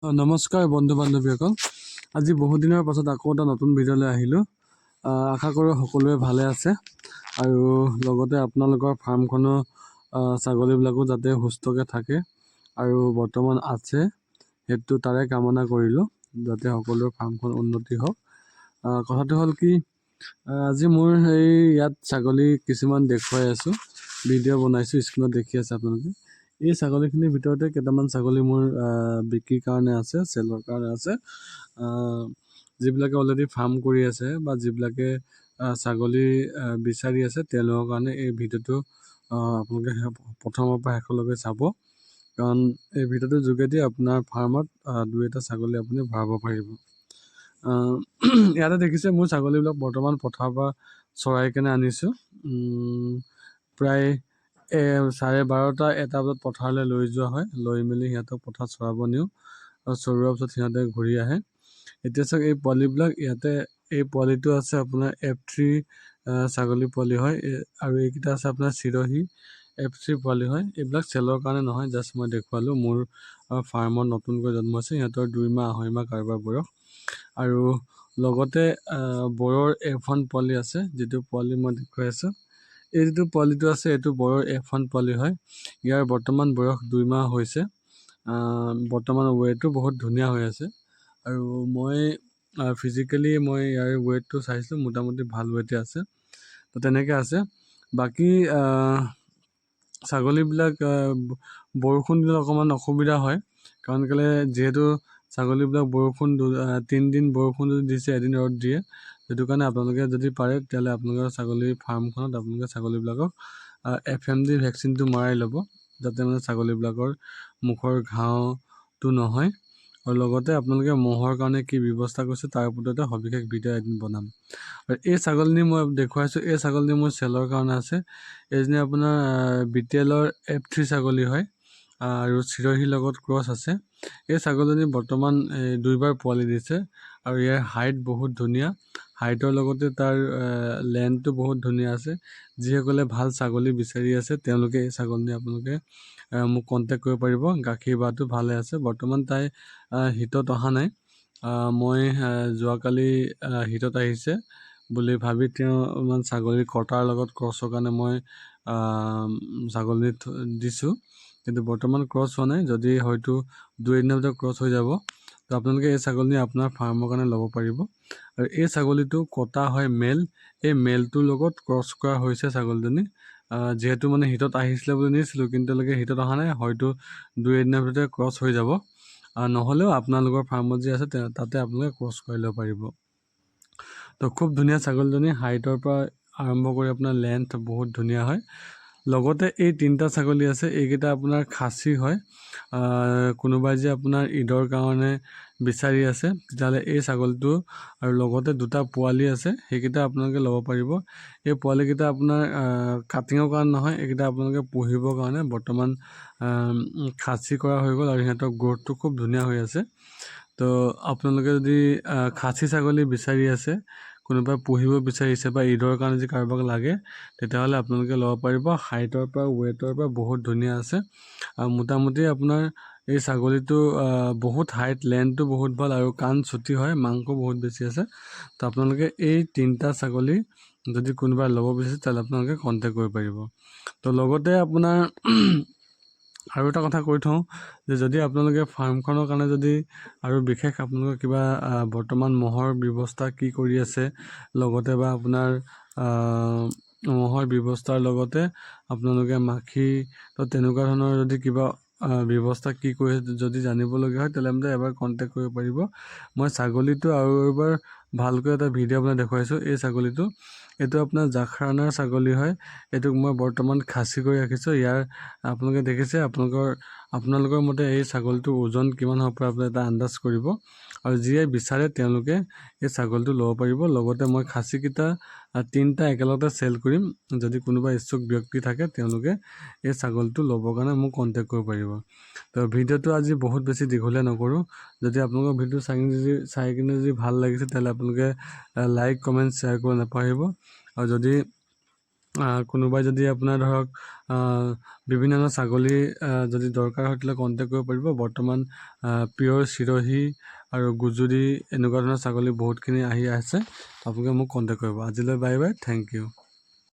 নমস্কাৰ বন্ধু বান্ধৱীসকল, আজি বহুদিনৰ পাছত আকৌ এটা নতুন ভিডিঅ'লৈ আহিলোঁ। আশা কৰোঁ সকলোৱে ভালে আছে আৰু লগতে আপোনালোকৰ ফাৰ্মখনো ছাগলীবিলাকো যাতে সুস্থকৈ থাকে আৰু বৰ্তমান আছে সেইটো তাৰে কামনা কৰিলোঁ, যাতে সকলোৰে ফাৰ্মখন উন্নতি হওক। কথাটো হ'ল কি, আজি মোৰ সেই ইয়াত ছাগলী কিছুমান দেখুৱাই আছোঁ, ভিডিঅ' বনাইছোঁ, স্ক্ৰীণত দেখি আছে আপোনালোকে। এই ছাগলীখিনিৰ ভিতৰতে কেইটামান ছাগলী মোৰ বিক্ৰীৰ কাৰণে আছে, চেলৰ কাৰণে আছে। যিবিলাকে অলৰেডি ফাৰ্ম কৰি আছে বা যিবিলাকে ছাগলী বিচাৰি আছে তেওঁলোকৰ কাৰণে এই ভিডিঅ'টো আপোনালোকে প্ৰথমৰ পৰা শেষলৈকে চাব, কাৰণ এই ভিডিঅ'টোৰ যোগেদি আপোনাৰ ফাৰ্মত দুই এটা ছাগলী আপুনি ভৰাব পাৰিব। ইয়াতে দেখিছে মোৰ ছাগলীবিলাক বৰ্তমান পথাৰৰ পৰা চৰাই কেনে আনিছোঁ। প্ৰায় 12:30 এটা বজাত পথাৰলৈ লৈ যোৱা হয়, লৈ মেলি সিহঁতক পথাৰত চৰাব নিওঁ আৰু চৰোৱাৰ পিছত সিহঁতে ঘূৰি আহে। এতিয়া চাওক এই পোৱালিবিলাক, ইয়াতে এই পোৱালিটো আছে আপোনাৰ F3 ছাগলী পোৱালি হয়, আৰু এইকেইটা আছে আপোনাৰ চিৰহী F3 পোৱালি হয়। এইবিলাক চেলৰ কাৰণে নহয়, জাষ্ট মই দেখুৱালোঁ। মোৰ ফাৰ্মত নতুনকৈ জন্ম হৈছে, সিহঁতৰ 2 মাহ 2.5 মাহ কাৰোবাৰ বয়স। আৰু লগতে বড়োৰ F1 পোৱালি আছে, যিটো পোৱালি মই দেখুৱাই আছোঁ। এই যিটো পোৱালিটো আছে এইটো বড়োৰ F1 পোৱালি হয়। ইয়াৰ বৰ্তমান বয়স 2 মাহ হৈছে। বৰ্তমান ৱেটো বহুত ধুনীয়া হৈ আছে আৰু মই ফিজিকেলি মই ইয়াৰ ৱেটটো চাইছিলোঁ, মোটামুটি ভাল ৱেটে আছে। তো তেনেকৈ আছে। বাকী ছাগলীবিলাক বৰষুণ দিলে অকণমান অসুবিধা হয়, কাৰণ কেলৈ যিহেতু ছাগলীবিলাক 3 দিন বৰষুণ যদি দিছে, এদিন ৰ'দ দিয়ে, সেইটো কাৰণে আপোনালোকে যদি পাৰে তেতিয়াহ'লে আপোনালোকৰ ছাগলী ফাৰ্মখনত আপোনালোকে ছাগলীবিলাকক FMD ভেকচিনটো মৰাই ল'ব, যাতে মানে ছাগলীবিলাকৰ মুখৰ ঘাঁহটো নহয়। আৰু লগতে আপোনালোকে মহৰ কাৰণে কি ব্যৱস্থা কৰিছে তাৰ ওপৰত এটা সবিশেষ ভিডিঅ' এদিন বনাম। আৰু এই ছাগলীজনী মই দেখুৱাইছোঁ, এই ছাগলীজনী মোৰ চেলৰ কাৰণে আছে। এইজনী আপোনাৰ BTLৰ F3 ছাগলী হয় আৰু চিৰহীৰ লগত ক্ৰছ আছে। এই ছাগলীজনী বৰ্তমান 2 বাৰ পোৱালি দিছে আৰু ইয়াৰ হাইট বহুত ধুনীয়া। হাইটৰ লগতে তাৰ লেন্থটো বহুত ধুনীয়া আছে। যিসকলে ভাল ছাগলী বিচাৰি আছে তেওঁলোকে এই ছাগলীজনী আপোনালোকে মোক কণ্টেক্ট কৰিব পাৰিব। গাখীৰ বাটো ভালে আছে। বৰ্তমান তাই হিটত অহা নাই। মই যোৱাকালি হিটত আহিছে বুলি ভাবি তেওঁ ইমান ছাগলী কটাৰ লগত ক্ৰছৰ কাৰণে মই ছাগলী দিছোঁ, কিন্তু বৰ্তমান ক্ৰছ হোৱা নাই। যদি হয়তো 2 এদিনৰ ভিতৰত ক্ৰছ হৈ যাব, তো আপোনালোকে এই ছাগলীজনী আপোনাৰ ফাৰ্মৰ কাৰণে ল'ব পাৰিব। আৰু এই ছাগলীটো কটা হয় মেল, এই মেলটোৰ লগত ক্ৰছ কৰা হৈছে ছাগলীজনী। যিহেতু মানে হিটত আহিছিলে বুলি নিছিলোঁ, কিন্তু তেওঁলোকে হিটত অহা নাই, হয়তো 2 এদিনৰ ভিতৰতে ক্ৰছ হৈ যাব। নহ'লেও আপোনালোকৰ ফাৰ্মত যি আছে তাতে আপোনালোকে ক্ৰছ কৰি ল'ব পাৰিব। তো খুব ধুনীয়া ছাগলীজনী, হাইটৰ পৰা আৰম্ভ কৰি আপোনাৰ লেন্থ বহুত ধুনীয়া হয়। লগতে এই 3টা ছাগলী আছে, এইকেইটা আপোনাৰ খাচী হয়। কোনোবাই যে আপোনাৰ ঈদৰ কাৰণে বিচাৰি আছে তেতিয়াহ'লে এই ছাগলীটো, আৰু লগতে 2টা পোৱালি আছে, সেইকেইটা আপোনালোকে ল'ব পাৰিব। এই পোৱালিকেইটা আপোনাৰ কাটিঙৰ কাৰণে নহয়, এইকেইটা আপোনালোকে পুহিবৰ কাৰণে বৰ্তমান খাচী কৰা হৈ গ'ল আৰু সিহঁতৰ গ্ৰ'থটো খুব ধুনীয়া হৈ আছে। তো আপোনালোকে যদি খাচী ছাগলী বিচাৰি আছে, কোনোবাই পুহিব বিচাৰিছে বা ঈদৰ কাৰণে যদি কাৰোবাক লাগে, তেতিয়াহ'লে আপোনালোকে ল'ব পাৰিব। হাইটৰ পৰা ৱেটৰ পৰা বহুত ধুনীয়া আছে। মোটামুটি আপোনাৰ এই ছাগলীটো বহুত হাইট, লেন্থটো বহুত ভাল আৰু কাণ চুটি হয়, মাংস বহুত বেছি আছে। তো আপোনালোকে এই 3টা ছাগলী যদি কোনোবাই ল'ব বিচাৰে তেতিয়াহ'লে আপোনালোকে কণ্টেক্ট কৰিব পাৰিব। তো লগতে আপোনাৰ আৰু এটা কথা কৈ থওঁ যে যদি আপোনালোকে ফাৰ্মখনৰ কাৰণে যদি আৰু বিশেষ আপোনালোকৰ কিবা বৰ্তমান মহৰ ব্যৱস্থা কি কৰি আছে, লগতে বা আপোনাৰ মহৰ ব্যৱস্থাৰ লগতে আপোনালোকে মাখি, তো তেনেকুৱা ধৰণৰ যদি কিবা ব্যৱস্থা কি কৰি যদি জানিবলগীয়া হয় তেতিয়াহ'লে এবাৰ কণ্টেক্ট কৰিব পাৰিব। মই ছাগলীটো আৰু এবাৰ ভালকৈ এটা ভিডিঅ' বনাই দেখুৱাইছোঁ। এই ছাগলীটো, এইটো আপোনাৰ জাফৰানৰ ছাগলী হয়। এইটোক মই বৰ্তমান খাচী কৰি ৰাখিছোঁ। ইয়াৰ আপোনালোকে দেখিছে, আপোনালোকৰ মতে এই ছাগলীটোৰ ওজন কিমান হ'ব পাৰে আপোনালোকে এটা আন্দাজ কৰিব। আৰু যিয়ে বিচাৰে তেওঁলোকে এই ছাগলীটো ল'ব পাৰিব। লগতে মই খাচীকেইটা 3টা একেলগতে চেল কৰিম। যদি কোনোবা ইচ্ছুক ব্যক্তি থাকে তেওঁলোকে এই ছাগলীটো ল'বৰ কাৰণে মোক কণ্টেক্ট কৰিব পাৰিব। তো ভিডিঅ'টো আজি বহুত বেছি দীঘলীয়া নকৰোঁ। যদি আপোনালোকৰ ভিডিঅ'টো চাই কিনে ভাল লাগিছে তেতিয়াহ'লে আপোনালোকে লাইক, কমেণ্ট, শ্বেয়াৰ কৰিব নাপাহৰিব। আৰু যদি কোনোবাই যদি আপোনাৰ ধৰক বিভিন্ন ধৰণৰ ছাগলী যদি দৰকাৰ হয় তেতিয়াহ'লে কণ্টেক্ট কৰিব পাৰিব। বৰ্তমান পিয়ৰ চিৰহি আৰু গুজুৰি এনেকুৱা ধৰণৰ ছাগলী বহুতখিনি আহি আছে, আপোনালোকে মোক কণ্টেক্ট কৰিব। আজিলৈ বাই বাই, থেংক ইউ।